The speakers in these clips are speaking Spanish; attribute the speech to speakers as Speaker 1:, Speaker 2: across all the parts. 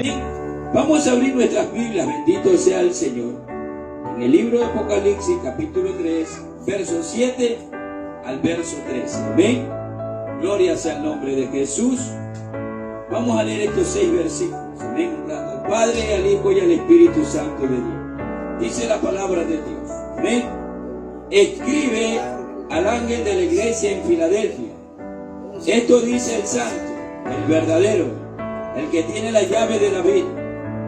Speaker 1: Amén. Vamos a abrir nuestras Biblias, bendito sea el Señor. En el libro de Apocalipsis, capítulo 3, verso 7 al verso 13. Amén. Gloria sea el nombre de Jesús. Vamos a leer estos 6 versículos. Amén. Honrando al Padre, al Hijo y al Espíritu Santo de Dios. Dice la palabra de Dios. Amén. Escribe al ángel de la iglesia en Filadelfia. Esto dice el santo, el verdadero, el que tiene la llave de David,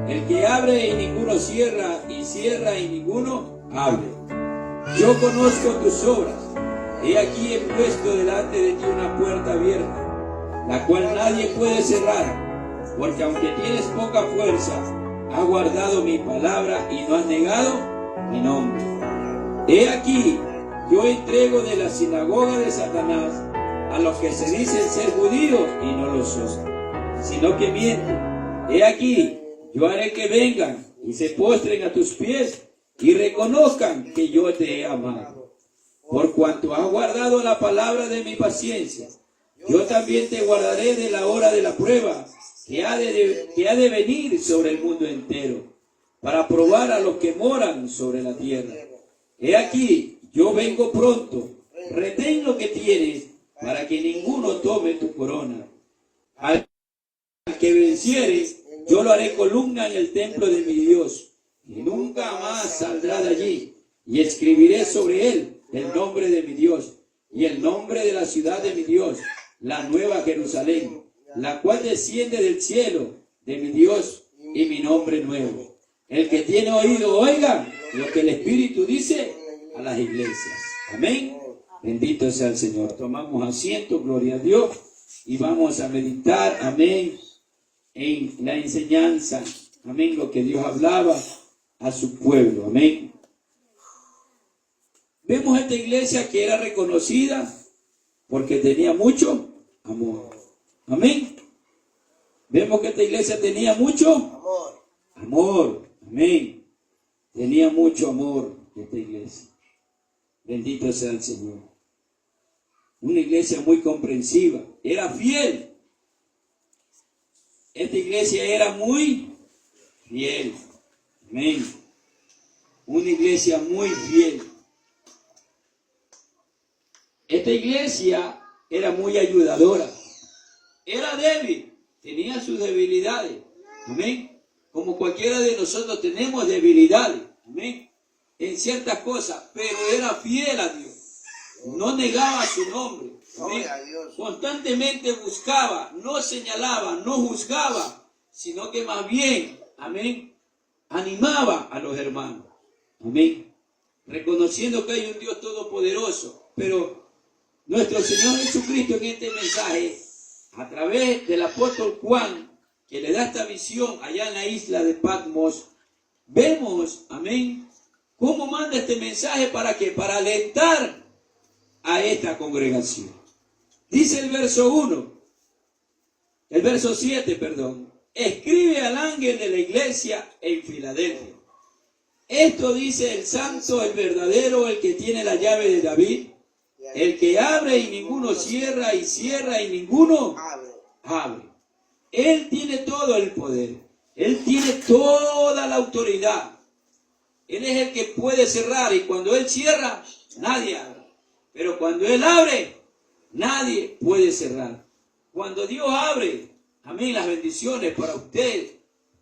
Speaker 1: el que abre y ninguno cierra, y cierra y ninguno abre. Yo conozco tus obras. He aquí he puesto delante de ti una puerta abierta, la cual nadie puede cerrar, porque aunque tienes poca fuerza, has guardado mi palabra y no has negado mi nombre. He aquí, yo entrego de la sinagoga de Satanás a los que se dicen ser judíos y no lo son, sino que mienten. He aquí, yo haré que vengan y se postren a tus pies y reconozcan que yo te he amado. Por cuanto has guardado la palabra de mi paciencia, yo también te guardaré de la hora de la prueba que ha de venir sobre el mundo entero, para probar a los que moran sobre la tierra. He aquí, yo vengo pronto. Retén lo que tienes, para que ninguno tome tu corona. Al que venciere, yo lo haré columna en el templo de mi Dios, y nunca más saldrá de allí. Y escribiré sobre él el nombre de mi Dios, y el nombre de la ciudad de mi Dios, la nueva Jerusalén, la cual desciende del cielo de mi Dios, y mi nombre nuevo. El que tiene oído, oiga lo que el Espíritu dice a las iglesias. Amén. Bendito sea el Señor. Tomamos asiento, gloria a Dios, y vamos a meditar, amén, en la enseñanza, amén, lo que Dios hablaba a su pueblo, amén. Vemos esta iglesia que era reconocida porque tenía mucho amor, amén. Vemos que esta iglesia tenía mucho amor, amén. Tenía mucho amor esta iglesia. Bendito sea el Señor. Una iglesia muy comprensiva. Era fiel. Esta iglesia era muy fiel. Amén. Una iglesia muy fiel. Esta iglesia era muy ayudadora. Era débil. Tenía sus debilidades. Amén. Como cualquiera de nosotros tenemos debilidades. Amén. En ciertas cosas, pero era fiel a Dios. No negaba su nombre. Amén. Constantemente buscaba, no señalaba, no juzgaba, sino que más bien, amén, animaba a los hermanos. Amén. Reconociendo que hay un Dios todopoderoso. Pero nuestro Señor Jesucristo en este mensaje, a través del apóstol Juan, que le da esta visión allá en la isla de Patmos, vemos, amén, cómo manda este mensaje. ¿Para qué? Para alentar a esta congregación. Dice el verso 7, escribe al ángel de la iglesia en Filadelfia. Esto dice el santo, el verdadero, el que tiene la llave de David, el que abre y ninguno cierra, y cierra y ninguno abre. Él tiene todo el poder, él tiene toda la autoridad. Él es el que puede cerrar, y cuando él cierra, nadie abre. Pero cuando él abre, nadie puede cerrar. Cuando Dios abre, amén, las bendiciones para usted,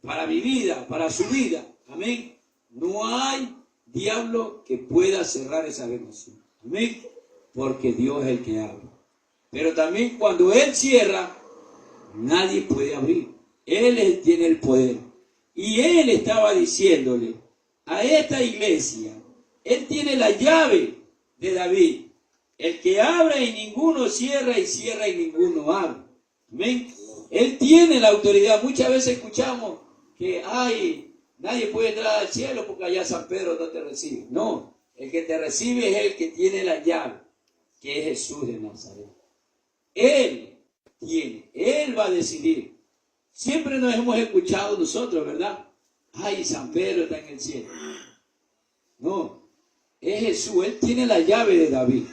Speaker 1: para mi vida, para su vida, amén, no hay diablo que pueda cerrar esa bendición. Amén, porque Dios es el que abre. Pero también cuando él cierra, nadie puede abrir. Él tiene el poder. Y él estaba diciéndole a esta iglesia, él tiene la llave de David, el que abre y ninguno cierra, y cierra y ninguno abre. Amén. Él tiene la autoridad. Muchas veces escuchamos que nadie puede entrar al cielo porque allá San Pedro no te recibe. No, el que te recibe es el que tiene la llave, que es Jesús de Nazaret. Él va a decidir. Siempre nos hemos escuchado nosotros, ¿verdad? San Pedro está en el cielo. No, es Jesús. Él tiene la llave de David.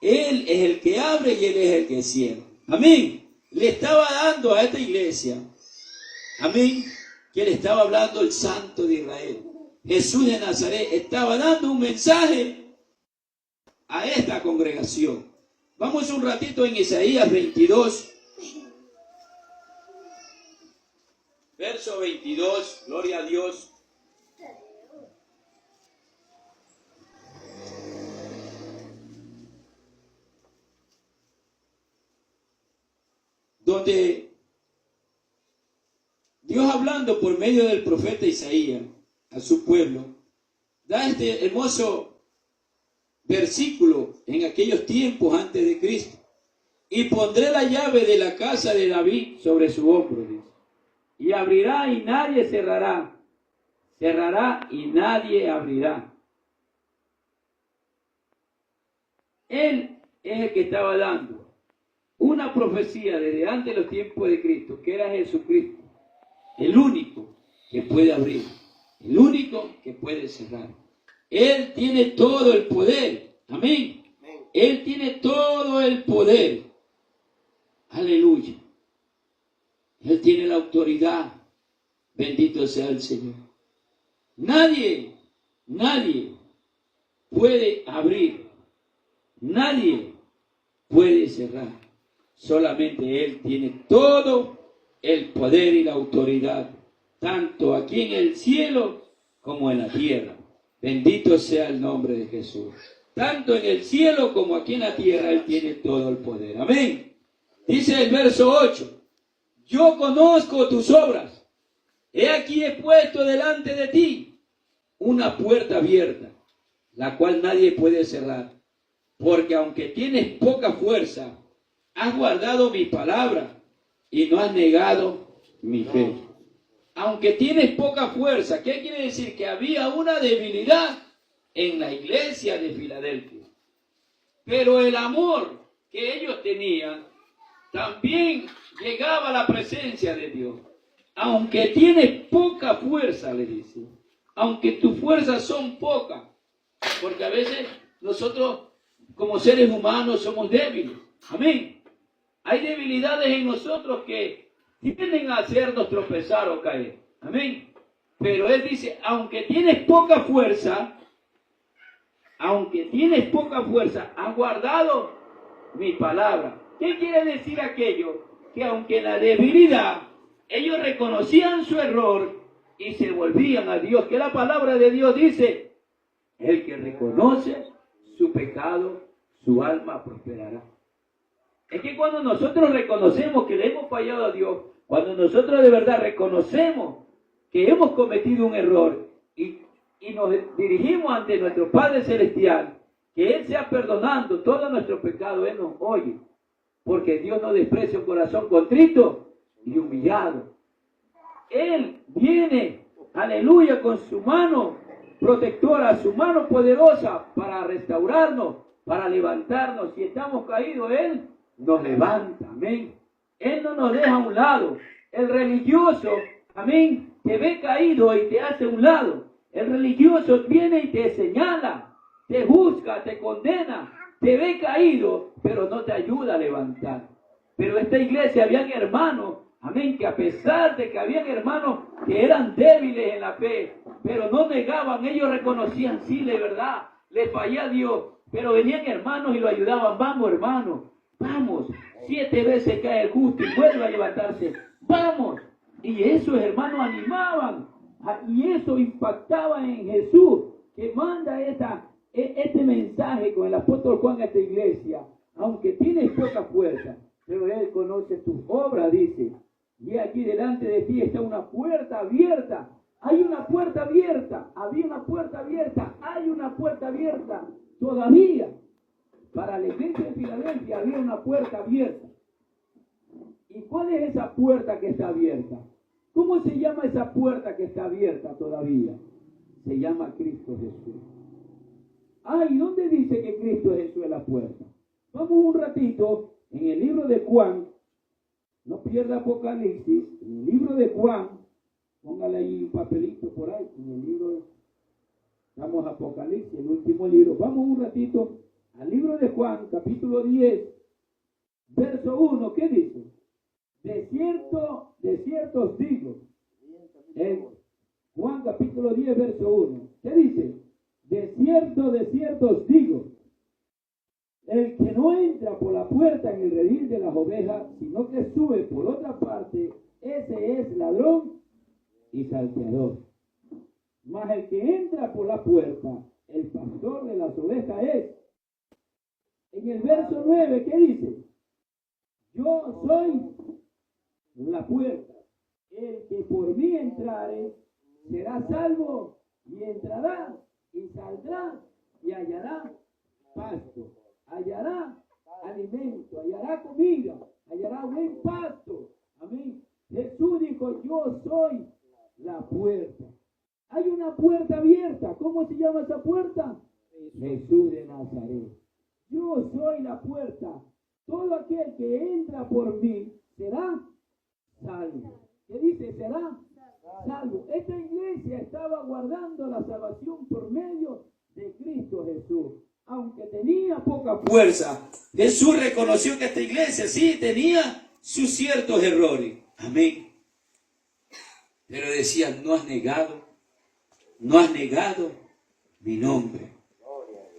Speaker 1: Él es el que abre y él es el que cierra. Amén. Le estaba dando a esta iglesia, amén, que le estaba hablando el Santo de Israel. Jesús de Nazaret estaba dando un mensaje a esta congregación. Vamos un ratito en Isaías 22, verso 22, gloria a Dios. Donde Dios, hablando por medio del profeta Isaías a su pueblo, da este hermoso versículo en aquellos tiempos antes de Cristo. Y pondré la llave de la casa de David sobre su hombro, dice, y abrirá y nadie cerrará, cerrará y nadie abrirá. Él es el que estaba dando una profecía desde antes de los tiempos de Cristo, que era Jesucristo, el único que puede abrir, el único que puede cerrar. Él tiene todo el poder. Amén. Él tiene todo el poder. Aleluya. Él tiene la autoridad. Bendito sea el Señor. Nadie puede abrir. Nadie puede cerrar. Solamente Él tiene todo el poder y la autoridad, tanto aquí en el cielo como en la tierra. Bendito sea el nombre de Jesús. Tanto en el cielo como aquí en la tierra, Él tiene todo el poder. Amén. Dice el verso 8, yo conozco tus obras. He aquí he puesto delante de ti una puerta abierta, la cual nadie puede cerrar. Porque aunque tienes poca fuerza, has guardado mi palabra y no has negado mi fe. Aunque tienes poca fuerza, ¿qué quiere decir? Que había una debilidad en la iglesia de Filadelfia. Pero el amor que ellos tenían también llegaba a la presencia de Dios. Aunque tienes poca fuerza, le dice, aunque tus fuerzas son pocas, porque a veces nosotros como seres humanos somos débiles. Amén. Hay debilidades en nosotros que tienden a hacernos tropezar o caer. Amén. Pero Él dice, aunque tienes poca fuerza, has guardado mi palabra. ¿Qué quiere decir aquello? Que aunque en la debilidad, ellos reconocían su error y se volvían a Dios. Que la palabra de Dios dice, el que reconoce su pecado, su alma prosperará. Es que cuando nosotros reconocemos que le hemos fallado a Dios, cuando nosotros de verdad reconocemos que hemos cometido un error y nos dirigimos ante nuestro Padre Celestial, que Él sea perdonando todos nuestros pecados, Él nos oye, porque Dios no desprecia un corazón contrito y humillado. Él viene, aleluya, con su mano protectora, su mano poderosa para restaurarnos, para levantarnos. Si estamos caídos, Él nos levanta, amén. Él no nos deja a un lado. El religioso, amén, te ve caído y te hace a un lado. El religioso viene y te señala, te juzga, te condena, te ve caído, pero no te ayuda a levantar. Pero esta iglesia habían hermanos, amén, que a pesar de que habían hermanos que eran débiles en la fe, pero no negaban, ellos reconocían, sí, de verdad, le fallé a Dios, pero venían hermanos y lo ayudaban. Vamos, hermano, vamos, 7 veces cae el justo y vuelve a levantarse, vamos. Y esos hermanos animaban, y eso impactaba en Jesús, que manda este mensaje con el apóstol Juan a esta iglesia. Aunque tienes poca fuerza, pero Él conoce tus obras, dice. Y aquí delante de ti está una puerta abierta. Hay una puerta abierta, había una puerta abierta, hay una puerta abierta todavía. Para la iglesia de Filadelfia había una puerta abierta. ¿Y cuál es esa puerta que está abierta? ¿Cómo se llama esa puerta que está abierta todavía? Se llama Cristo Jesús. ¿Y dónde dice que Cristo Jesús es la puerta? Vamos un ratito en el libro de Juan. No pierda Apocalipsis. En el libro de Juan, póngale ahí un papelito por ahí. En el libro, estamos Apocalipsis, el último libro. Vamos un ratito al libro de Juan, capítulo 10, verso 1. ¿Qué dice? De cierto os digo,
Speaker 2: capítulo 10, verso 1. ¿Qué dice? De cierto os digo, el que no entra por la puerta en el redil de las ovejas, sino que sube por otra parte, ese es ladrón y salteador. Mas el que entra por la puerta, el pastor de las ovejas es. En el verso 9, ¿qué dice? Yo soy la puerta. El que por mí entrare será salvo, y entrará y saldrá y hallará pasto, hallará alimento, hallará comida, hallará buen pasto. Amén. Jesús dijo, yo soy la puerta. Hay una puerta abierta. ¿Cómo se llama esa puerta? Jesús de Nazaret. Yo soy la puerta. Todo aquel que entra por mí será salvo. ¿Qué dice? Será salvo. Esta iglesia estaba guardando la salvación por medio de Cristo Jesús. Aunque tenía poca
Speaker 1: fuerza, Jesús reconoció que esta iglesia sí tenía sus ciertos errores. Amén. Pero decía, no has negado mi nombre.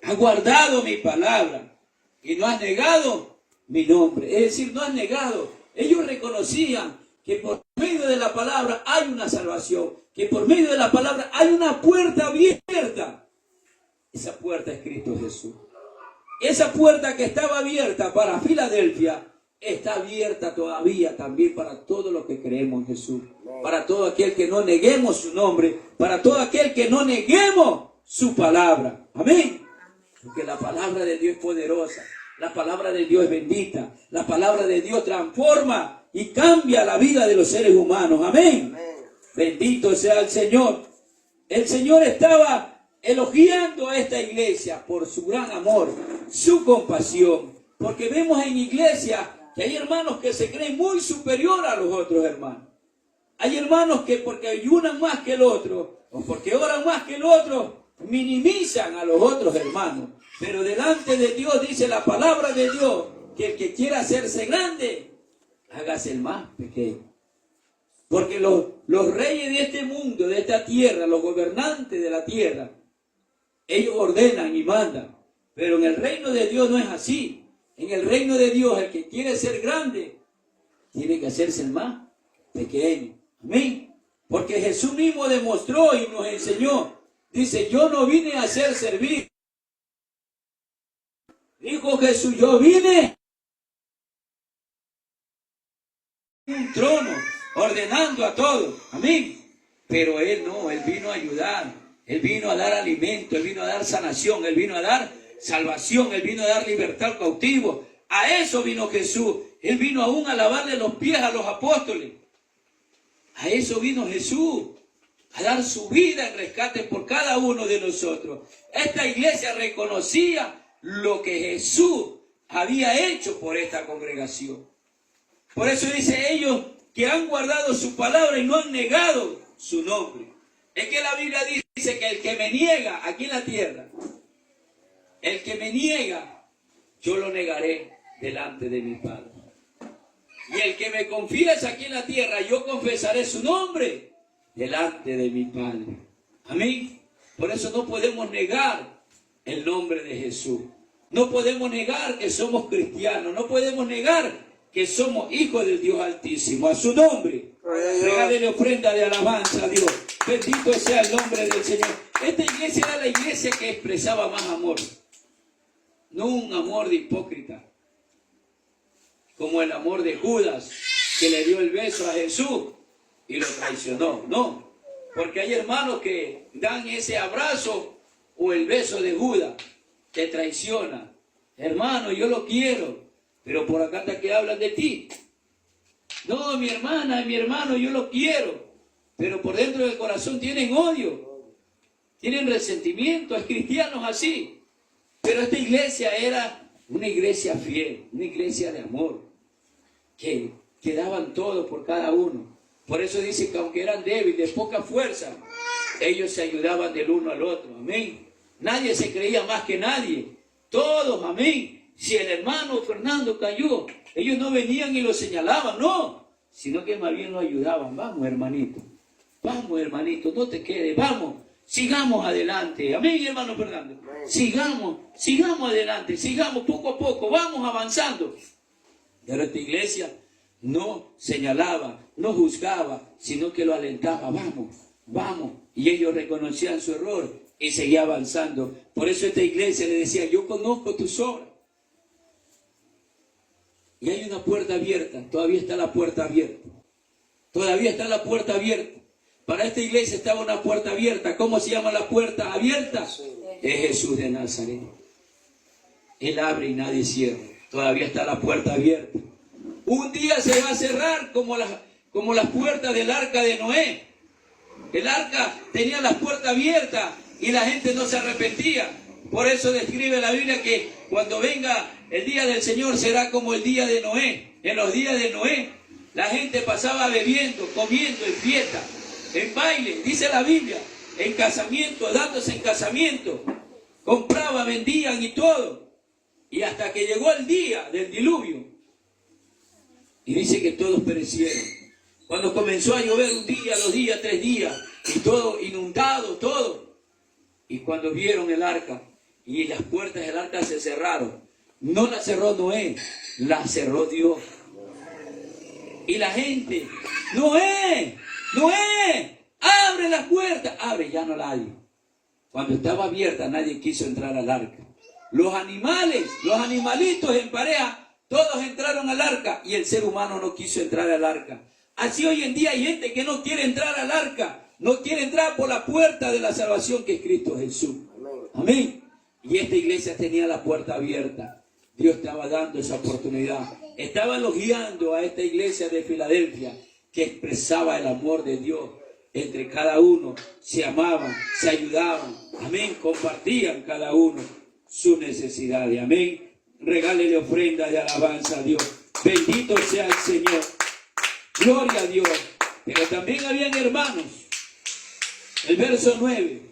Speaker 1: Has guardado mi palabra y no has negado mi nombre. Es decir, no has negado. Ellos reconocían que por medio de la palabra hay una salvación, que por medio de la palabra hay una puerta abierta. Esa puerta es Cristo Jesús. Esa puerta que estaba abierta para Filadelfia está abierta todavía también para todos los que creemos en Jesús. Para todo aquel que no neguemos su nombre, para todo aquel que no neguemos su palabra. Amén. Porque la palabra de Dios es poderosa, la palabra de Dios es bendita, la palabra de Dios transforma y cambia la vida de los seres humanos. Amén. Bendito sea el Señor. El Señor estaba elogiando a esta iglesia por su gran amor, su compasión. Porque vemos en iglesia que hay hermanos que se creen muy superior a los otros hermanos. Hay hermanos que porque ayunan más que el otro, o porque oran más que el otro, minimizan a los otros hermanos. Pero delante de Dios dice la palabra de Dios, que el que quiera hacerse grande, hágase el más pequeño. Porque los reyes de este mundo, de esta tierra, los gobernantes de la tierra, ellos ordenan y mandan. Pero en el reino de Dios no es así. En el reino de Dios, el que quiere ser grande, tiene que hacerse el más pequeño. Amén. Porque Jesús mismo demostró y nos enseñó. Dice, yo no vine a ser servido. Dijo Jesús, yo vine un trono, ordenando a todos. Amén. Pero Él no, Él vino a ayudar. Él vino a dar alimento, Él vino a dar sanación, Él vino a dar salvación, Él vino a dar libertad al cautivo. A eso vino Jesús. Él vino aún a lavarle los pies a los apóstoles. A eso vino Jesús, a dar su vida en rescate por cada uno de nosotros. Esta iglesia reconocía lo que Jesús había hecho por esta congregación. Por eso dice ellos que han guardado su palabra y no han negado su nombre. Es que la Biblia dice que el que me niega aquí en la tierra, el que me niega, yo lo negaré delante de mi Padre. Y el que me confiesa aquí en la tierra, yo confesaré su nombre delante de mi Padre. Amén. Por eso no podemos negar el nombre de Jesús. No podemos negar que somos cristianos. No podemos negar que somos hijos del Dios Altísimo. A su nombre, regálele ofrenda de alabanza a Dios. Bendito sea el nombre del Señor. Esta iglesia era la iglesia que expresaba más amor. No un amor de hipócrita, como el amor de Judas, que le dio el beso a Jesús y lo traicionó. No, porque hay hermanos que dan ese abrazo o el beso de Judas, te traiciona. Hermano, yo lo quiero, pero por acá hasta que hablan de ti. No, mi hermana, mi hermano, yo lo quiero, pero por dentro del corazón tienen odio, tienen resentimiento. Hay cristianos así. Pero esta iglesia era una iglesia fiel, una iglesia de amor, que daban todo por cada uno. Por eso dice que aunque eran débiles, de poca fuerza, ellos se ayudaban del uno al otro. Amén. Nadie se creía más que nadie. Todos, amén. Si el hermano Fernando cayó, ellos no venían y lo señalaban, no, sino que más bien lo ayudaban. Vamos, hermanito, Vamos, hermanito, no te quedes, vamos, sigamos adelante. Amén, hermano Fernando. Sigamos adelante, sigamos poco a poco, vamos avanzando. Pero esta iglesia no señalaba, no juzgaba, sino que lo alentaba. Vamos. Y ellos reconocían su error y seguía avanzando. Por eso esta iglesia le decía, yo conozco tus obras. Y hay una puerta abierta, todavía está la puerta abierta. Todavía está la puerta abierta. Para esta iglesia estaba una puerta abierta. ¿Cómo se llama la puerta abierta? Es Jesús de Nazaret. Él abre y nadie cierra. Todavía está la puerta abierta. Un día se va a cerrar como las puertas del arca de Noé. El arca tenía las puertas abiertas y la gente no se arrepentía. Por eso describe la Biblia que cuando venga el día del Señor será como el día de Noé. En los días de Noé la gente pasaba bebiendo, comiendo, en fiesta, en baile, dice la Biblia, en casamiento, dándose en casamiento. Compraban, vendían y todo. Y hasta que llegó el día del diluvio. Y dice que todos perecieron. Cuando comenzó a llover un día, 2 días, 3 días, y todo inundado, todo. Y cuando vieron el arca, y las puertas del arca se cerraron, no la cerró Noé, la cerró Dios. Y la gente, Noé, abre las puertas, abre, ya no la hay. Cuando estaba abierta nadie quiso entrar al arca. Los animalitos en pareja, todos entraron al arca y el ser humano no quiso entrar al arca. Así hoy en día hay gente que no quiere entrar al arca, no quiere entrar por la puerta de la salvación que es Cristo Jesús. Amén. Y esta iglesia tenía la puerta abierta. Dios estaba dando esa oportunidad. Estaba elogiando a esta iglesia de Filadelfia que expresaba el amor de Dios entre cada uno. Se amaban, se ayudaban. Amén. Compartían cada uno su necesidad. Amén. Regálele ofrenda de alabanza a Dios. Bendito sea el Señor. Gloria a Dios. Pero también habían hermanos. El verso 9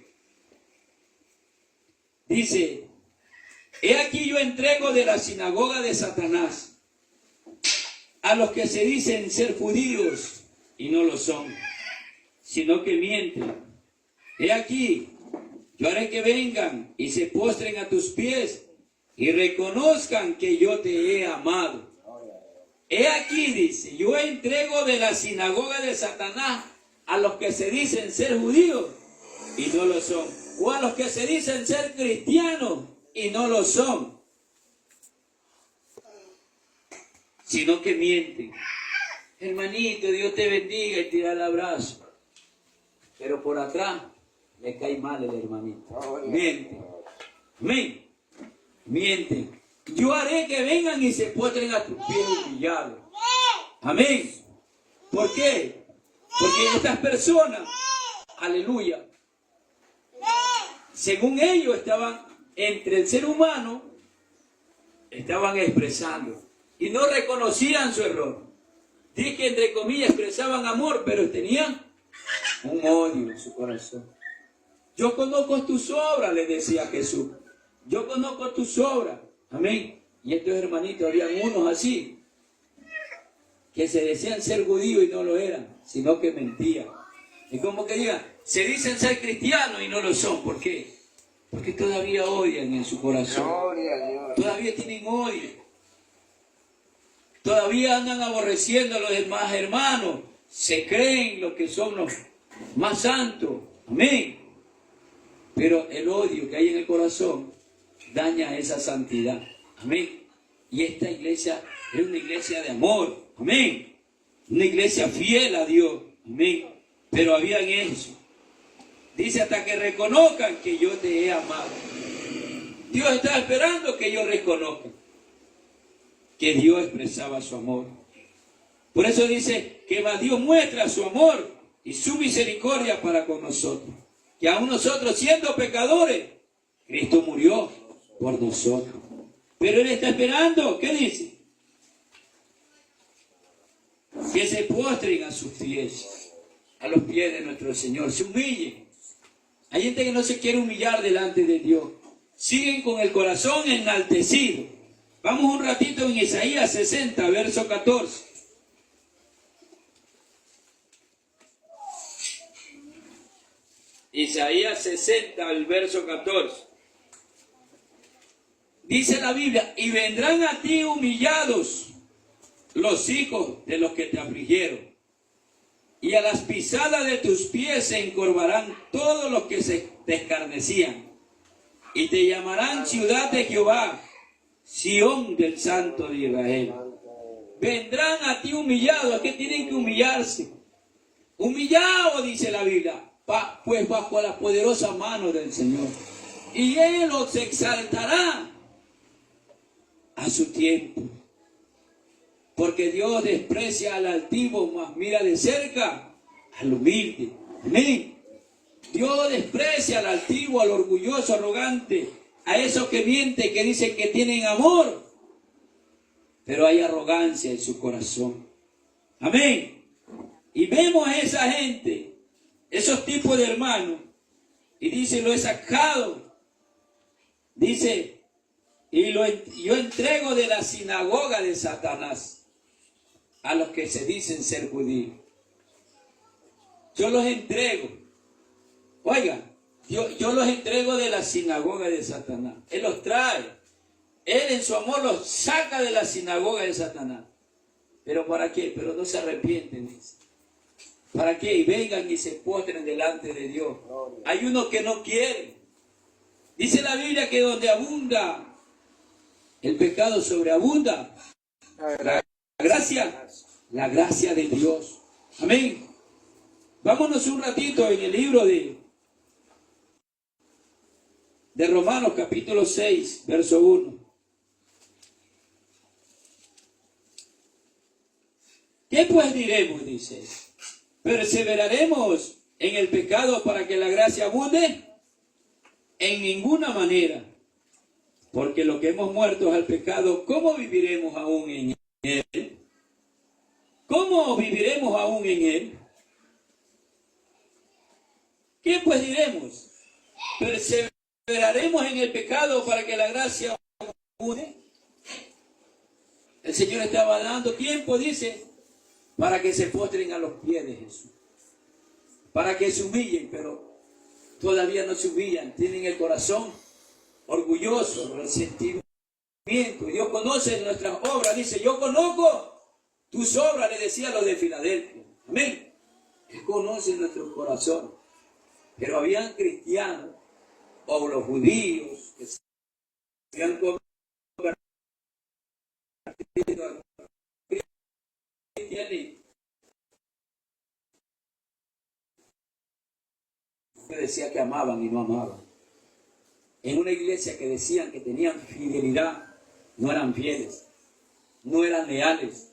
Speaker 1: dice: he aquí yo entrego de la sinagoga de Satanás a los que se dicen ser judíos y no lo son, sino que mienten. He aquí, yo haré que vengan y se postren a tus pies y reconozcan que yo te he amado. He aquí, dice, yo entrego de la sinagoga de Satanás a los que se dicen ser judíos y no lo son, o a los que se dicen ser cristianos y no lo son, sino que mienten. Hermanito, Dios te bendiga y te da el abrazo, pero por atrás le cae mal el hermanito. Miente. Amén. Mienten. Yo haré que vengan y se postren a tus pies humillados. Amén. ¿Por qué? Porque estas personas, aleluya, según ellos estaban entre el ser humano, estaban expresando y no reconocían su error. Dice que entre comillas expresaban amor, pero tenían un odio en su corazón. Yo conozco tus obras, le decía Jesús. Yo conozco tus obras. Amén. Y estos hermanitos, habían unos así, que se decían ser judíos y no lo eran, sino que mentían. Es como que digan, se dicen ser cristianos y no lo son. ¿Por qué? Porque todavía odian en su corazón. Todavía tienen odio. Todavía andan aborreciendo a los demás hermanos. Se creen lo que son los más santos. Amén. Pero el odio que hay en el corazón daña esa santidad. Amén. Y esta iglesia es una iglesia de amor. Amén. Una iglesia fiel a Dios. Amén. Pero habían eso. Dice, hasta que reconozcan que yo te he amado. Dios está esperando que ellos reconozcan que Dios expresaba su amor. Por eso dice que Dios muestra su amor y su misericordia para con nosotros. Que aún nosotros, siendo pecadores, Cristo murió por nosotros. Pero Él está esperando, ¿qué dice? Que se postren a sus pies, a los pies de nuestro Señor, se humillen. Hay gente que no se quiere humillar delante de Dios. Siguen con el corazón enaltecido. Vamos un ratito en Isaías 60, verso 14. Isaías 60, el verso 14. Dice la Biblia, y vendrán a ti humillados los hijos de los que te afligieron, y a las pisadas de tus pies se encorvarán todos los que te escarnecían, y te llamarán ciudad de Jehová, Sión del Santo de Israel. Vendrán a ti humillados, es que tienen que humillarse. Humillados, dice la Biblia, pues bajo la poderosa mano del Señor. Y Él los exaltará a su tiempo. Porque Dios desprecia al altivo, mas mira de cerca al humilde. Amén. Dios desprecia al altivo, al orgulloso, arrogante, a esos que mienten, que dicen que tienen amor, pero hay arrogancia en su corazón. Amén. Y vemos a esa gente, esos tipos de hermanos, y dice, lo he sacado, dice, yo entrego de la sinagoga de Satanás a los que se dicen ser judíos. Yo los entrego. Oigan, yo los entrego de la sinagoga de Satanás. Él los trae. Él en su amor los saca de la sinagoga de Satanás. ¿Pero para qué? Pero no se arrepienten, dice. ¿Para qué? Y vengan y se postren delante de Dios. Hay unos que no quieren. Dice la Biblia que donde abunda el pecado, sobreabunda la gracia de Dios. Amén. Vámonos un ratito en el libro de Romanos capítulo 6, verso 1. ¿Qué pues diremos? Dice, ¿perseveraremos en el pecado para que la gracia abunde? En ninguna manera. Porque lo que hemos muerto al pecado, ¿cómo viviremos aún en él? ¿Cómo viviremos aún en él? ¿Qué pues diremos? ¿Perseveraremos en el pecado para que la gracia abunde? El Señor estaba dando tiempo, dice, para que se postren a los pies de Jesús. Para que se humillen, pero todavía no se humillan. Tienen el corazón orgulloso, resentimiento. Y Dios conoce nuestras obras. Dice, yo conozco tus obras, le decía a los de Filadelfia. Amén. Él conoce nuestro corazón. Pero habían cristianos, o los judíos, que se habían convertido a cristianismo, que decía que amaban y no amaban. En una iglesia que decían que tenían fidelidad, no eran fieles, no eran leales.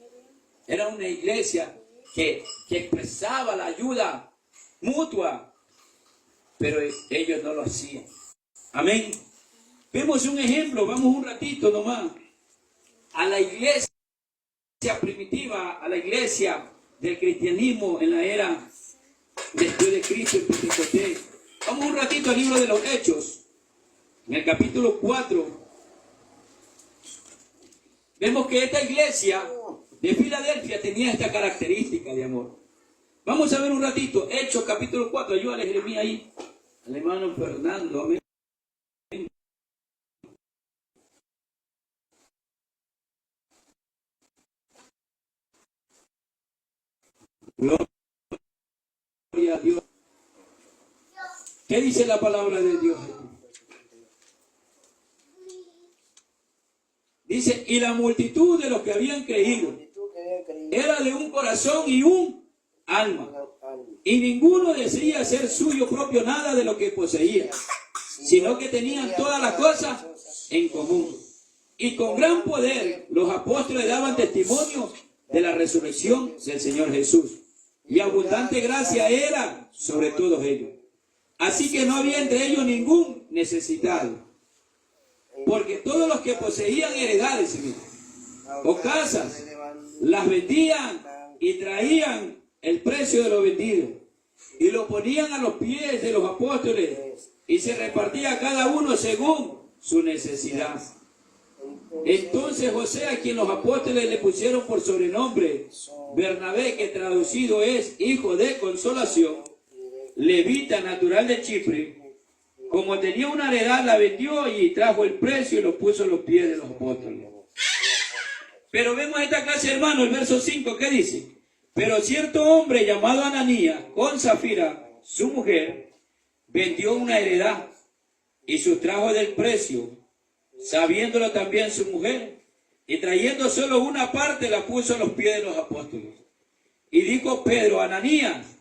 Speaker 1: Era una iglesia que expresaba la ayuda mutua, pero ellos no lo hacían. Amén. Vemos un ejemplo, vamos un ratito nomás, a la iglesia primitiva, a la iglesia del cristianismo en la era después de Cristo en Pentecostés. Vamos un ratito al libro de los Hechos. En el capítulo 4, vemos que esta iglesia de Filadelfia tenía esta característica de amor. Vamos a ver un ratito, Hechos capítulo 4, ayúdale Jeremías ahí, al hermano Fernando, amén. Gloria a Dios. ¿Qué dice la palabra de Dios? Dice, y la multitud de los que habían creído era de un corazón y un alma. Y ninguno decía ser suyo propio nada de lo que poseía, sino que tenían todas las cosas en común. Y con gran poder los apóstoles daban testimonio de la resurrección del Señor Jesús. Y abundante gracia era sobre todos ellos. Así que no había entre ellos ningún necesitado. Porque todos los que poseían heredades o casas, las vendían y traían el precio de lo vendido. Y lo ponían a los pies de los apóstoles y se repartía cada uno según su necesidad. Entonces José, a quien los apóstoles le pusieron por sobrenombre Bernabé, que traducido es hijo de consolación, levita natural de Chipre, como tenía una heredad, la vendió y trajo el precio y lo puso a los pies de los apóstoles. Pero vemos esta clase, hermano, el verso 5, ¿qué dice? Pero cierto hombre llamado Ananías, con Zafira, su mujer, vendió una heredad y sustrajo del precio, sabiéndolo también su mujer, y trayendo solo una parte la puso a los pies de los apóstoles. Y dijo Pedro, Ananías,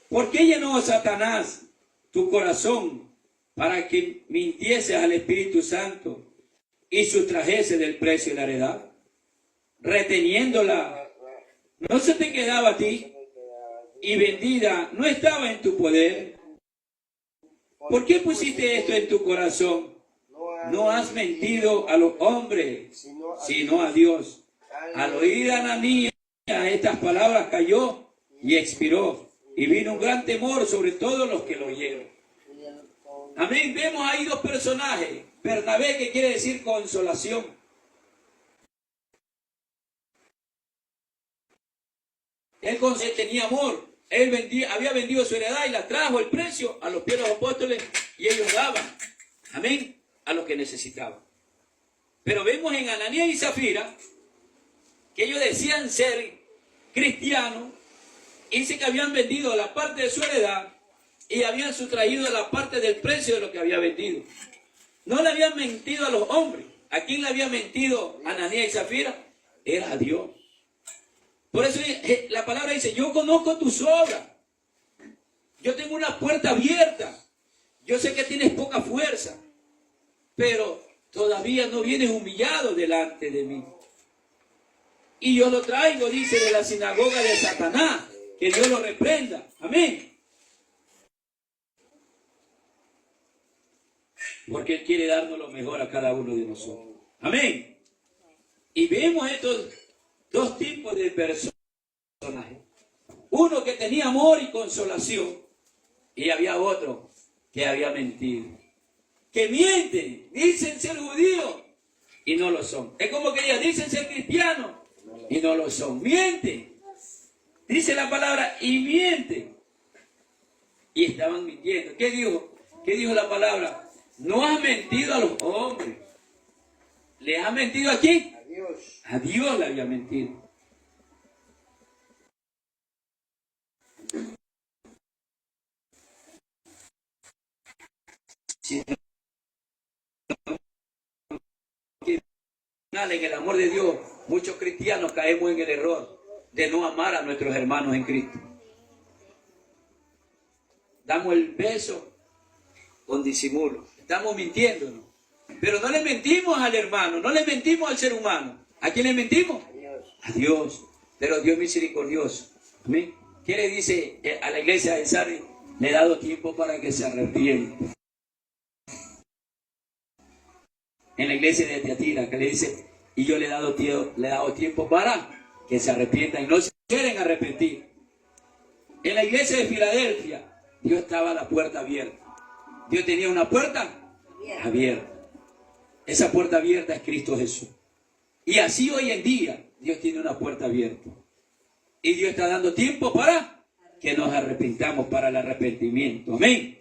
Speaker 1: ¿por qué llenó Satanás tu corazón para que mintieses al Espíritu Santo y sustrajese del precio de la heredad? Reteniéndola, no se te quedaba a ti, y vendida no estaba en tu poder. ¿Por qué pusiste esto en tu corazón? No has mentido a los hombres, sino a Dios. Al oír a Ananías estas palabras cayó y expiró, y vino un gran temor sobre todos los que lo oyeron. Amén. Vemos ahí dos personajes. Bernabé, que quiere decir consolación. Él tenía amor. Él había vendido su heredad y la trajo el precio a los pies de los apóstoles, y ellos daban, amén, a los que necesitaban. Pero vemos en Ananías y Zafira que ellos decían ser cristianos, y dice que habían vendido la parte de su heredad y habían sustraído la parte del precio de lo que había vendido. No le habían mentido a los hombres. ¿A quién le había mentido Ananías y Zafira? Era a Dios. Por eso la palabra dice, yo conozco tus obras. Yo tengo una puerta abierta. Yo sé que tienes poca fuerza, pero todavía no vienes humillado delante de mí. Y yo lo traigo, dice, de la sinagoga de Satanás. Que Dios lo reprenda. Amén. Porque Él quiere darnos lo mejor a cada uno de nosotros. Amén. Y vemos estos dos tipos de personajes. Uno que tenía amor y consolación, y había otro que había mentido. Que mienten, dicen ser judíos y no lo son. Es como que ellos dicen ser cristianos y no lo son. Mienten. Dice la palabra, y mienten. Y estaban mintiendo. ¿Qué dijo? ¿Qué dijo la palabra? No has mentido a los hombres. ¿Les has mentido a quién? A Dios. A Dios le había mentido. Si en el amor de Dios, muchos cristianos caemos en el error de no amar a nuestros hermanos en Cristo. Damos el beso con disimulo. Estamos mintiéndonos. Pero no le mentimos al hermano, no le mentimos al ser humano. ¿A quién le mentimos? A Dios. A Dios. Pero Dios misericordioso. Amén. ¿Qué le dice a la iglesia de Sardis? Le he dado tiempo para que se arrepienta. En la iglesia de Tiatira, que le dice, y yo le he dado tiempo para que se arrepientan y no se quieren arrepentir. En la iglesia de Filadelfia, Dios estaba a la puerta abierta. Dios tenía una puerta abierta. Esa puerta abierta es Cristo Jesús. Y así hoy en día, Dios tiene una puerta abierta. Y Dios está dando tiempo para que nos arrepintamos, para el arrepentimiento. Amén.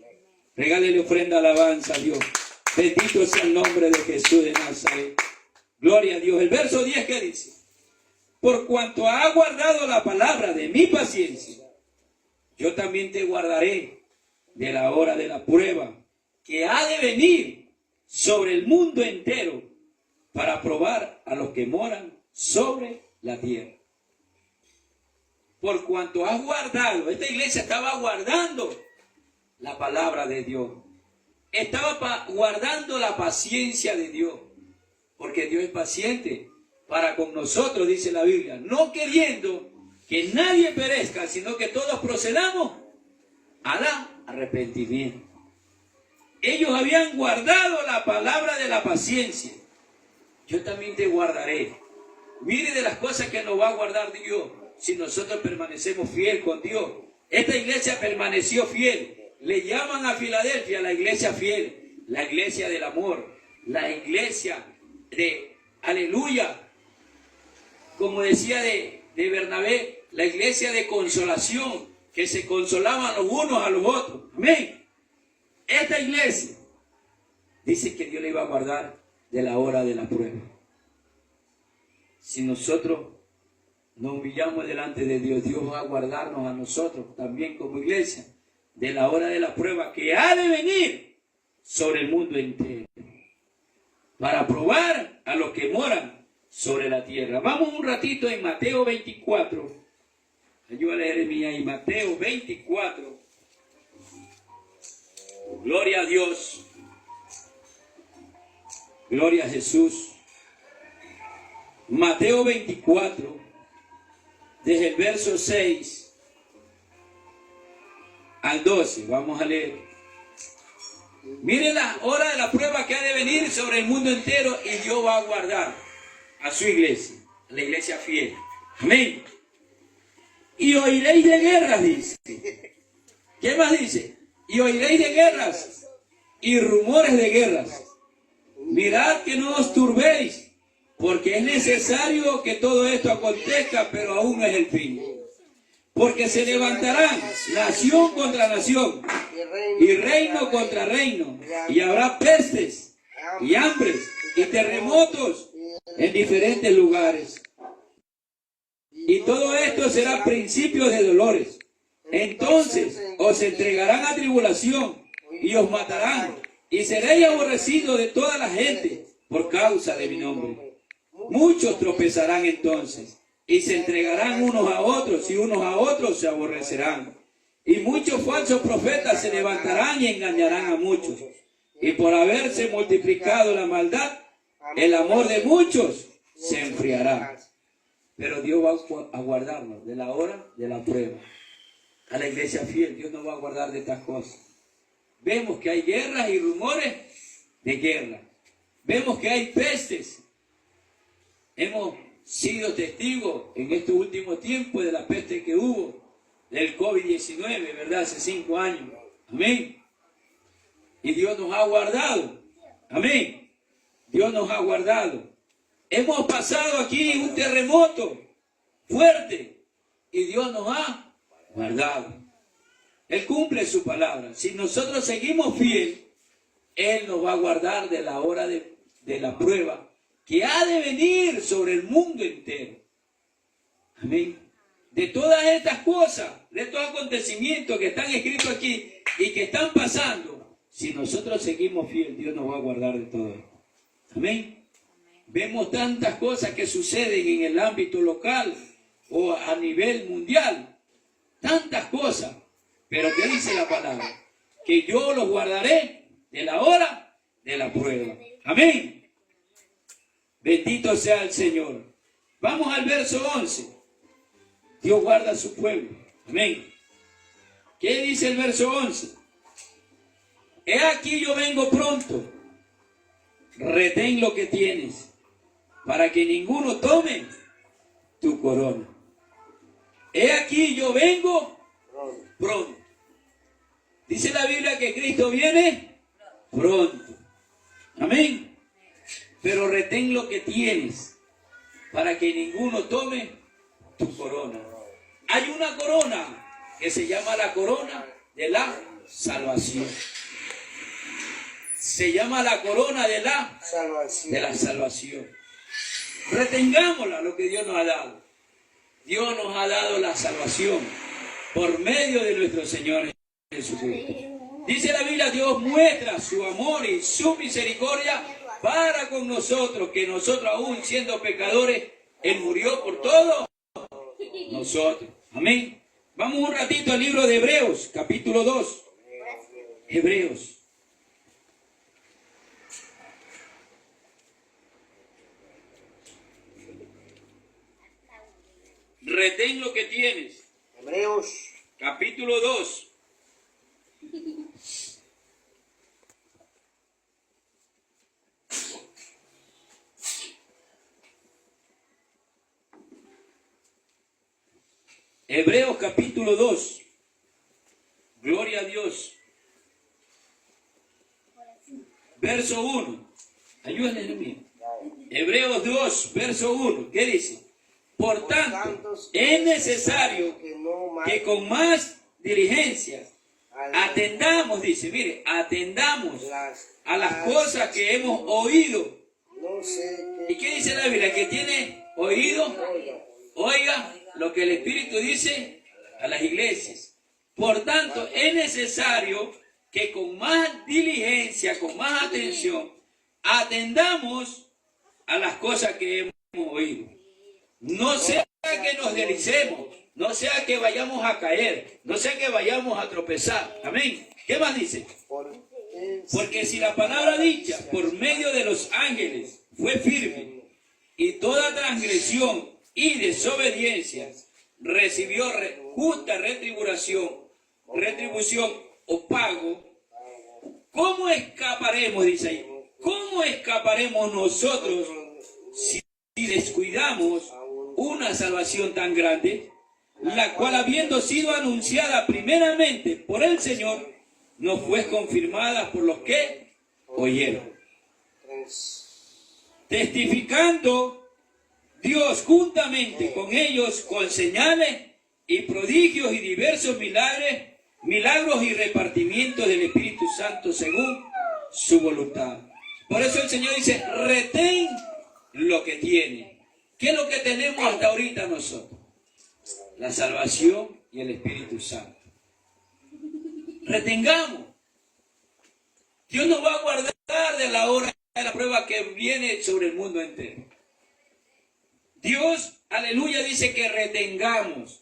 Speaker 1: Regálele ofrenda, alabanza a Dios. Bendito sea el nombre de Jesús de Nazaret. Gloria a Dios. El verso 10, ¿qué dice? Por cuanto ha guardado la palabra de mi paciencia, yo también te guardaré de la hora de la prueba que ha de venir sobre el mundo entero para probar a los que moran sobre la tierra. Por cuanto has guardado, esta iglesia estaba guardando la palabra de Dios. Estaba guardando la paciencia de Dios, porque Dios es paciente para con nosotros, dice la Biblia, no queriendo que nadie perezca, sino que todos procedamos al arrepentimiento. Ellos habían guardado la palabra de la paciencia. Yo también te guardaré. Mire de las cosas que nos va a guardar Dios si nosotros permanecemos fiel con Dios. Esta iglesia permaneció fiel. Le llaman a Filadelfia la iglesia fiel, la iglesia del amor, la iglesia de aleluya. Como decía de Bernabé, la iglesia de consolación, que se consolaban los unos a los otros. Amén. Esta iglesia dice que Dios le iba a guardar de la hora de la prueba. Si nosotros nos humillamos delante de Dios, Dios va a guardarnos a nosotros también como iglesia de la hora de la prueba que ha de venir sobre el mundo entero, para probar a los que moran sobre la tierra. Vamos un ratito en Mateo 24. Ayúdale a Jeremías y Mateo 24. Gloria a Dios. Gloria a Jesús. Mateo 24, desde el verso 6 al 12. Vamos a leer. Miren la hora de la prueba que ha de venir sobre el mundo entero y Dios va a guardar a su iglesia, a la iglesia fiel. Amén. Y oiréis de guerras, dice. ¿Qué más dice? Y oiréis de guerras y rumores de guerras. Mirad que no os turbéis, porque es necesario que todo esto acontezca, pero aún es el fin. Porque se levantarán nación contra nación y reino contra reino, y habrá pestes y hambres y terremotos en diferentes lugares. Y todo esto será principio de dolores. Entonces os entregarán a tribulación y os matarán, y seréis aborrecidos de toda la gente por causa de mi nombre. Muchos tropezarán entonces y se entregarán unos a otros, y unos a otros se aborrecerán. Y muchos falsos profetas se levantarán y engañarán a muchos. Y por haberse multiplicado la maldad, el amor de muchos se enfriará. Pero Dios va a guardarnos de la hora de la prueba. A la iglesia fiel, Dios nos va a guardar de estas cosas. Vemos que hay guerras y rumores de guerra. Vemos que hay pestes. Hemos sido testigos en estos últimos tiempos de la peste que hubo, del COVID-19, ¿verdad? Hace 5 años. Amén. Y Dios nos ha guardado. Amén. Dios nos ha guardado. Hemos pasado aquí un terremoto fuerte y Dios nos ha guardado. Él cumple su palabra. Si nosotros seguimos fiel, Él nos va a guardar de la hora de la prueba que ha de venir sobre el mundo entero. Amén. De todas estas cosas, de estos acontecimientos que están escritos aquí y que están pasando, si nosotros seguimos fiel, Dios nos va a guardar de todo esto. Amén. Vemos tantas cosas que suceden en el ámbito local o a nivel mundial. Tantas cosas. Pero ¿qué dice la palabra? Que yo los guardaré de la hora de la prueba. Amén. Bendito sea el Señor. Vamos al verso 11. Dios guarda a su pueblo. Amén. ¿Qué dice el verso 11? He aquí yo vengo pronto. Retén lo que tienes, para que ninguno tome tu corona. He aquí yo vengo pronto. Dice la Biblia que Cristo viene pronto. Amén. Pero retén lo que tienes, para que ninguno tome tu corona. Hay una corona que se llama la corona de la salvación. Se llama la corona de la salvación. Retengámosla, lo que Dios nos ha dado. Dios nos ha dado la salvación por medio de nuestro Señor Jesucristo. Dice la Biblia, Dios muestra su amor y su misericordia para con nosotros, que nosotros aún siendo pecadores, Él murió por todos nosotros. Amén. Vamos un ratito al libro de Hebreos, capítulo 2. Hebreos. Retén lo que tienes.
Speaker 3: Hebreos,
Speaker 1: capítulo 2. Hebreos capítulo 2. Gloria a Dios. Verso 1. Ayúdame, Jeremías. Hebreos 2, verso 1. ¿Qué dice? Por tanto, es necesario que con más diligencia. Atendamos, dice, mire, atendamos a las cosas que hemos oído. ¿Y qué dice la Biblia? Que tiene oído, oiga lo que el Espíritu dice a las iglesias. Por tanto, es necesario que con más diligencia, con más atención, atendamos a las cosas que hemos oído. No sea que nos deslicemos, no sea que vayamos a caer, no sea que vayamos a tropezar. Amén. ¿Qué más dice? Porque si la palabra dicha por medio de los ángeles fue firme, y toda transgresión y desobediencia recibió justa retribución o pago, ¿cómo escaparemos, dice ahí? ¿Cómo escaparemos nosotros si descuidamos una salvación tan grande, la cual, habiendo sido anunciada primeramente por el Señor, no fue confirmada por los que oyeron? Testificando Dios juntamente con ellos con señales y prodigios y diversos milagros y repartimientos del Espíritu Santo según su voluntad. Por eso el Señor dice, retén lo que tiene. ¿Qué es lo que tenemos hasta ahorita nosotros? La salvación y el Espíritu Santo. Retengamos. Dios nos va a guardar de la hora de la prueba que viene sobre el mundo entero. Dios, aleluya, dice que retengamos.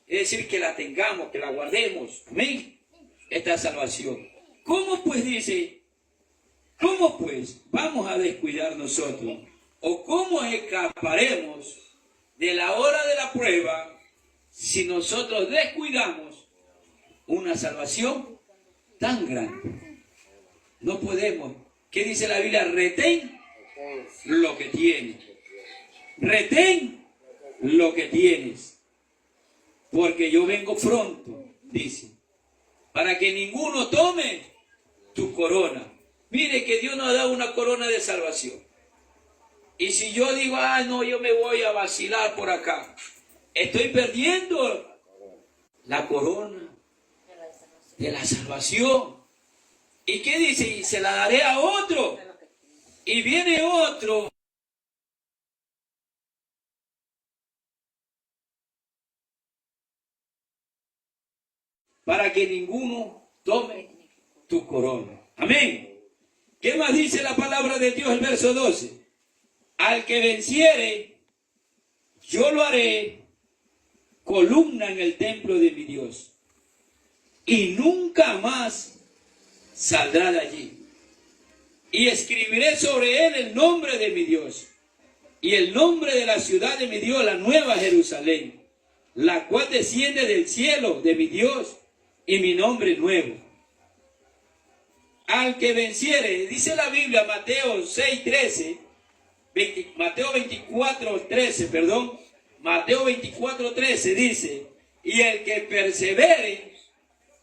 Speaker 1: Es decir, que la tengamos, que la guardemos. Amén. Esta salvación. ¿Cómo pues dice? ¿Cómo pues vamos a descuidar nosotros? ¿O cómo escaparemos de la hora de la prueba si nosotros descuidamos una salvación tan grande? No podemos. ¿Qué dice la Biblia? Retén lo que tienes. Retén lo que tienes. Porque yo vengo pronto, dice, para que ninguno tome tu corona. Mire que Dios nos ha dado una corona de salvación. Y si yo digo, no, yo me voy a vacilar por acá, estoy perdiendo la corona de la salvación. ¿Y qué dice? Y se la daré a otro. Y viene otro. Para que ninguno tome tu corona. Amén. ¿Qué más dice la palabra de Dios, el verso 12? Al que venciere, yo lo haré columna en el templo de mi Dios, y nunca más saldrá de allí. Y escribiré sobre él el nombre de mi Dios, y el nombre de la ciudad de mi Dios, la nueva Jerusalén, la cual desciende del cielo de mi Dios, y mi nombre nuevo. Al que venciere, dice la Biblia, Mateo 6:13, Mateo 24:13 dice, y el que persevere,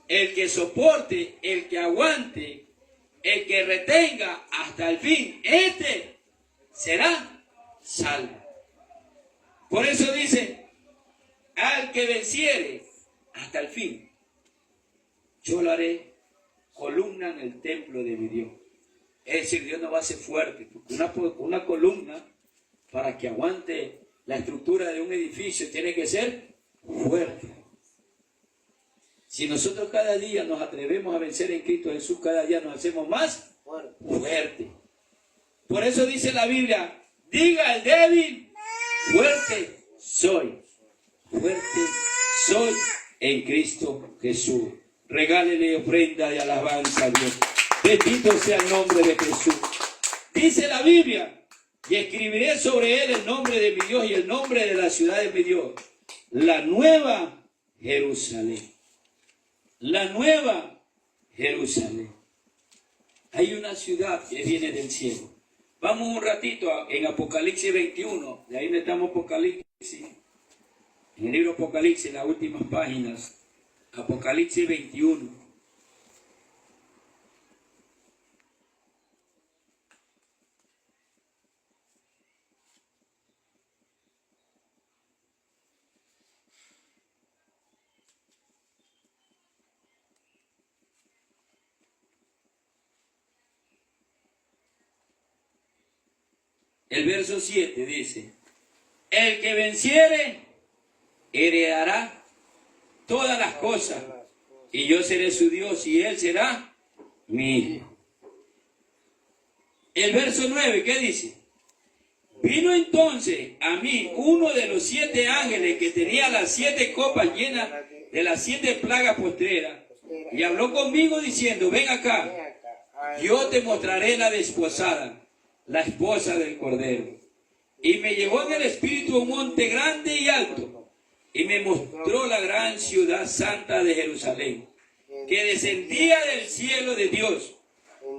Speaker 1: el que soporte, el que aguante, el que retenga hasta el fin, este será salvo. Por eso dice, al que venciere hasta el fin, yo lo haré columna en el templo de mi Dios. Es decir, Dios nos va a hacer fuerte, porque una columna, para que aguante la estructura de un edificio, tiene que ser fuerte. Si nosotros cada día nos atrevemos a vencer en Cristo Jesús, cada día nos hacemos más fuerte. Por eso dice la Biblia, diga al débil, fuerte soy. Fuerte soy en Cristo Jesús. Regálele ofrenda de alabanza a Dios. Bendito sea el nombre de Jesús. Dice la Biblia, y escribiré sobre él el nombre de mi Dios y el nombre de la ciudad de mi Dios, la nueva Jerusalén. La nueva Jerusalén. Hay una ciudad que viene del cielo. Vamos un ratito en Apocalipsis 21. De ahí donde estamos Apocalipsis. En el libro Apocalipsis, las últimas páginas. Apocalipsis 21. el verso 7 dice, el que venciere heredará todas las cosas, y yo seré su Dios y él será mi hijo. El verso 9, ¿qué dice? Vino entonces a mí uno de los 7 ángeles que tenía las 7 copas llenas de las 7 plagas postreras, y habló conmigo diciendo, ven acá, yo te mostraré la desposada, la esposa del Cordero. Y me llevó en el espíritu a un monte grande y alto, y me mostró la gran ciudad santa de Jerusalén, que descendía del cielo de Dios,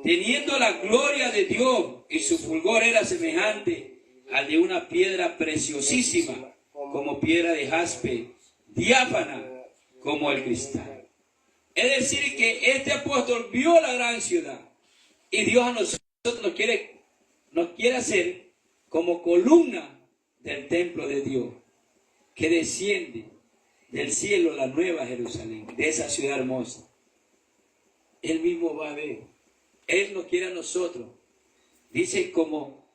Speaker 1: teniendo la gloria de Dios, y su fulgor era semejante al de una piedra preciosísima, como piedra de jaspe, diáfana como el cristal. Es decir, que este apóstol vio la gran ciudad, y Dios a nosotros nos quiere hacer como columna del templo de Dios, que desciende del cielo la nueva Jerusalén, de esa ciudad hermosa. Él mismo va a ver. Él nos quiere a nosotros. Dice como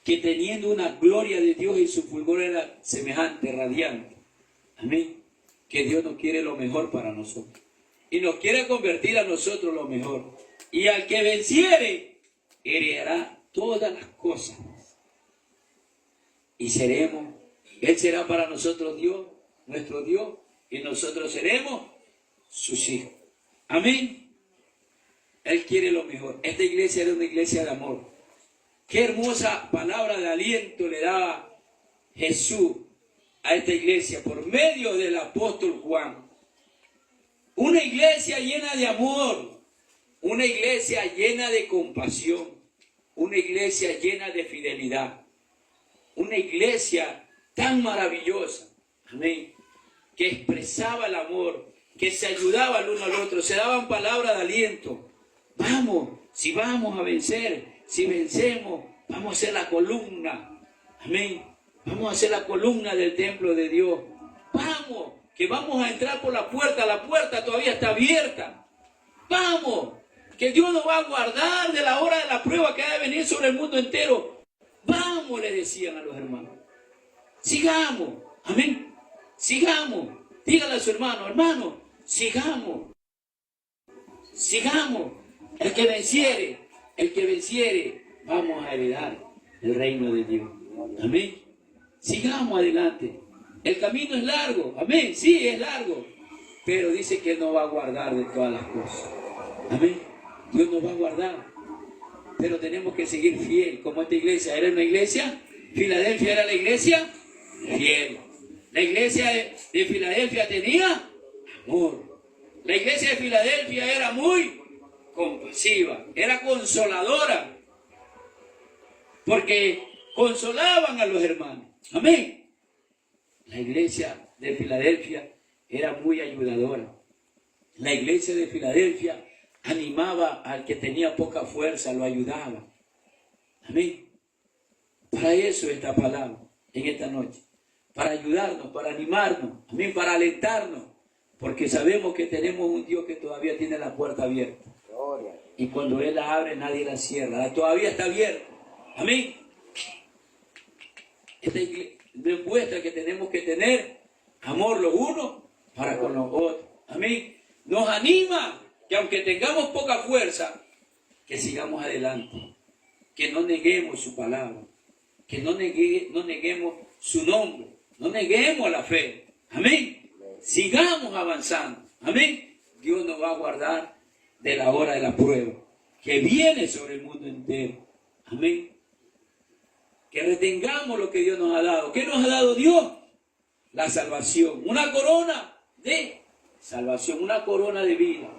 Speaker 1: que teniendo una gloria de Dios y su fulgor era semejante, radiante. Amén. Que Dios nos quiere lo mejor para nosotros. Y nos quiere convertir a nosotros lo mejor. Y al que venciere, heredará todas las cosas. Y seremos, Él será para nosotros Dios, nuestro Dios, y nosotros seremos sus hijos. Amén. Él quiere lo mejor. Esta iglesia era una iglesia de amor. Qué hermosa palabra de aliento le daba Jesús a esta iglesia por medio del apóstol Juan. Una iglesia llena de amor, una iglesia llena de compasión, una iglesia llena de fidelidad, una iglesia tan maravillosa, amén, que expresaba el amor, que se ayudaba el uno al otro, se daban palabras de aliento. Vamos, si vamos a vencer, si vencemos, vamos a ser la columna, amén, vamos a ser la columna del templo de Dios. Vamos, que vamos a entrar por la puerta todavía está abierta. Vamos, que Dios nos va a guardar de la hora de la prueba que ha de venir sobre el mundo entero. Vamos, le decían a los hermanos. Sigamos, amén, sigamos. Dígale a su hermano, hermano, sigamos, sigamos. El que venciere, vamos a heredar el reino de Dios. Amén. Sigamos adelante. El camino es largo. Amén. Sí, es largo. Pero dice que Él nos va a guardar de todas las cosas. Amén. Dios nos va a guardar. Pero tenemos que seguir fiel. Como esta iglesia. ¿Era una iglesia? Filadelfia era la iglesia fiel. La iglesia de Filadelfia tenía amor. La iglesia de Filadelfia era muy compasiva, era consoladora, porque consolaban a los hermanos. Amén. La iglesia de Filadelfia era muy ayudadora. La iglesia de Filadelfia animaba al que tenía poca fuerza, lo ayudaba. Amén. Para eso esta palabra en esta noche, para ayudarnos, para animarnos, amén, para alentarnos, porque sabemos que tenemos un Dios que todavía tiene la puerta abierta. Y cuando Él la abre, nadie la cierra. Todavía está abierta. Amén. Esta iglesia demuestra que tenemos que tener amor los unos para con los otros. Amén. Nos anima que aunque tengamos poca fuerza, que sigamos adelante. Que no neguemos su palabra. Que no neguemos su nombre. No neguemos la fe. Amén. Sigamos avanzando. Amén. Dios nos va a guardar de la hora de la prueba que viene sobre el mundo entero. Amén. Que retengamos lo que Dios nos ha dado. ¿Qué nos ha dado Dios? La salvación. Una corona de salvación, una corona de vida.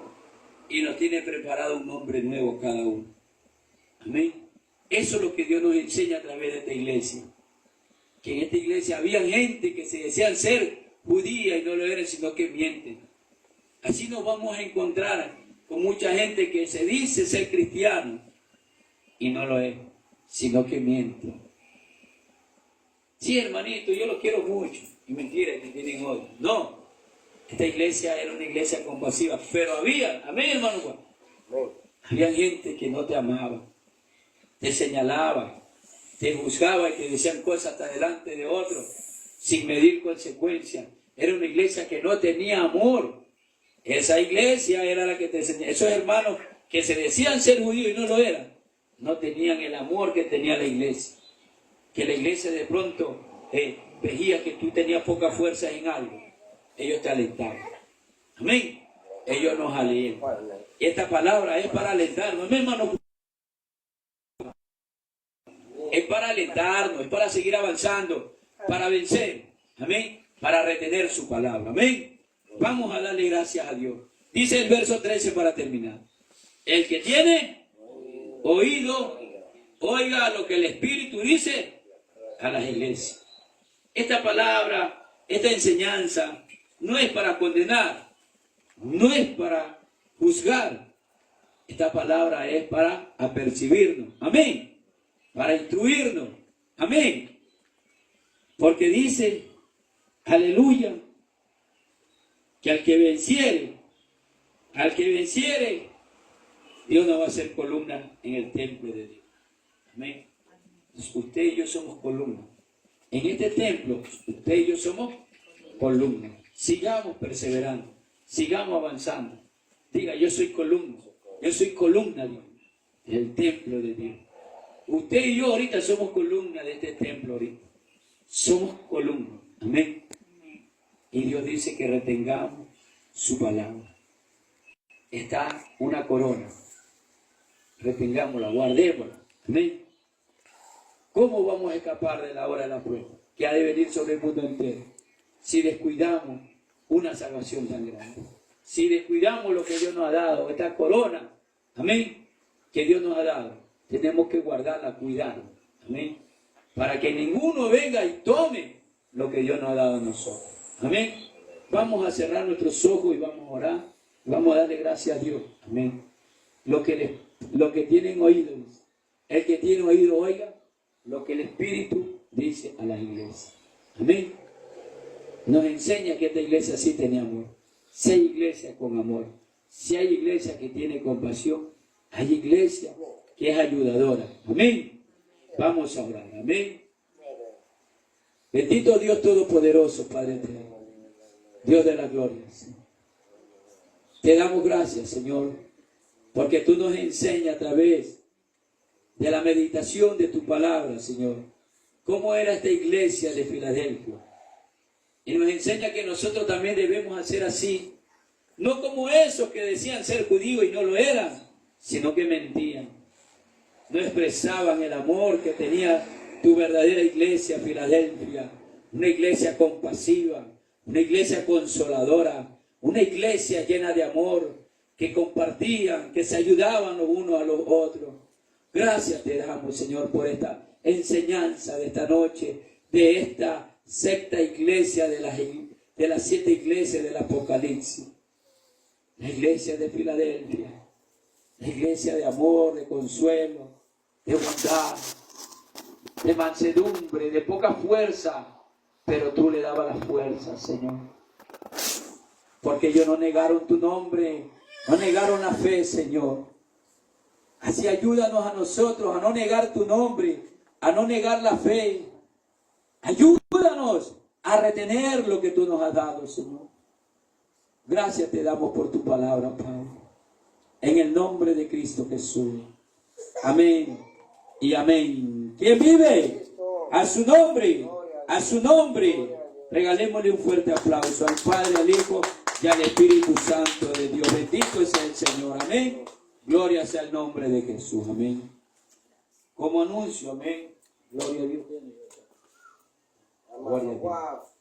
Speaker 1: Y nos tiene preparado un nombre nuevo cada uno. Amén. Eso es lo que Dios nos enseña a través de esta iglesia. Que en esta iglesia había gente que se decían ser judía y no lo eran, sino que mienten. Así nos vamos a encontrar con mucha gente que se dice ser cristiano y no lo es, sino que miente. Sí, hermanito, yo lo quiero mucho. Y mentira, que tienen odio. No, esta iglesia era una iglesia compasiva, pero había, amén, hermano Juan, había gente que no te amaba, te señalaba, te juzgaba y te decían cosas hasta delante de otros, sin medir consecuencias. Era una iglesia que no tenía amor. Esa iglesia era la que te enseñaba. Esos hermanos que se decían ser judíos y no lo eran, no tenían el amor que tenía la iglesia. Que la iglesia de pronto veía que tú tenías poca fuerza en algo. Ellos te alentaban. Amén. Ellos nos alientan. Y esta palabra es para alentarnos, hermano. Es para alentarnos, es para seguir avanzando, para vencer. Amén. Para retener su palabra. Amén. Vamos a darle gracias a Dios. Dice el verso 13 para terminar. El que tiene oído, oiga lo que el Espíritu dice a las iglesias. Esta palabra, esta enseñanza, no es para condenar, no es para juzgar. Esta palabra es para apercibirnos. Amén. Para instruirnos. Amén. Porque dice, aleluya, que al que venciere, Dios no va a hacer columna en el templo de Dios. Amén. Usted y yo somos columnas. En este templo, usted y yo somos columnas. Sigamos perseverando, sigamos avanzando. Diga, yo soy columna del templo de Dios. Usted y yo ahorita somos columnas de este templo ahorita. Somos columnas. Amén. Y Dios dice que retengamos su palabra. Está una corona. Retengámosla, guardémosla. Amén. ¿Cómo vamos a escapar de la hora de la prueba que ha de venir sobre el mundo entero si descuidamos una salvación tan grande? Si descuidamos lo que Dios nos ha dado, esta corona, amén, que Dios nos ha dado, tenemos que guardarla, cuidarla, amén, para que ninguno venga y tome lo que Dios nos ha dado a nosotros, amén. Vamos a cerrar nuestros ojos y vamos a orar, y vamos a darle gracias a Dios, amén. Lo que tienen oídos, el que tiene oído oiga lo que el Espíritu dice a las iglesias, amén. Nos enseña que esta iglesia sí tiene amor. Si hay iglesia con amor, si hay iglesia que tiene compasión, hay iglesia que es ayudadora. Amén. Vamos a orar. Amén. Bendito Dios Todopoderoso, Padre eterno, Dios de la gloria. Te damos gracias, Señor, porque tú nos enseñas a través de la meditación de tu palabra, Señor, cómo era esta iglesia de Filadelfia. Y nos enseña que nosotros también debemos hacer así. No como esos que decían ser judíos y no lo eran, sino que mentían. No expresaban el amor que tenía tu verdadera iglesia, Filadelfia. Una iglesia compasiva, una iglesia consoladora, una iglesia llena de amor, que compartían, que se ayudaban los unos a los otros. Gracias te damos, Señor, por esta enseñanza de esta noche, de esta sexta iglesia de las 7 iglesias del Apocalipsis. La iglesia de Filadelfia, la iglesia de amor, de consuelo, de bondad, de mansedumbre, de poca fuerza, pero tú le dabas la fuerza, Señor. Porque ellos no negaron tu nombre, no negaron la fe, Señor. Así ayúdanos a nosotros a no negar tu nombre, a no negar la fe. Ayúdanos a retener lo que tú nos has dado, Señor. Gracias te damos por tu palabra, Padre. En el nombre de Cristo Jesús. Amén y amén. ¿Quién vive? A su nombre, a su nombre. Regalémosle un fuerte aplauso al Padre, al Hijo y al Espíritu Santo de Dios. Bendito sea el Señor. Amén. Gloria sea el nombre de Jesús. Amén. Como anuncio, amén. Gloria a Dios. Gloria a Dios.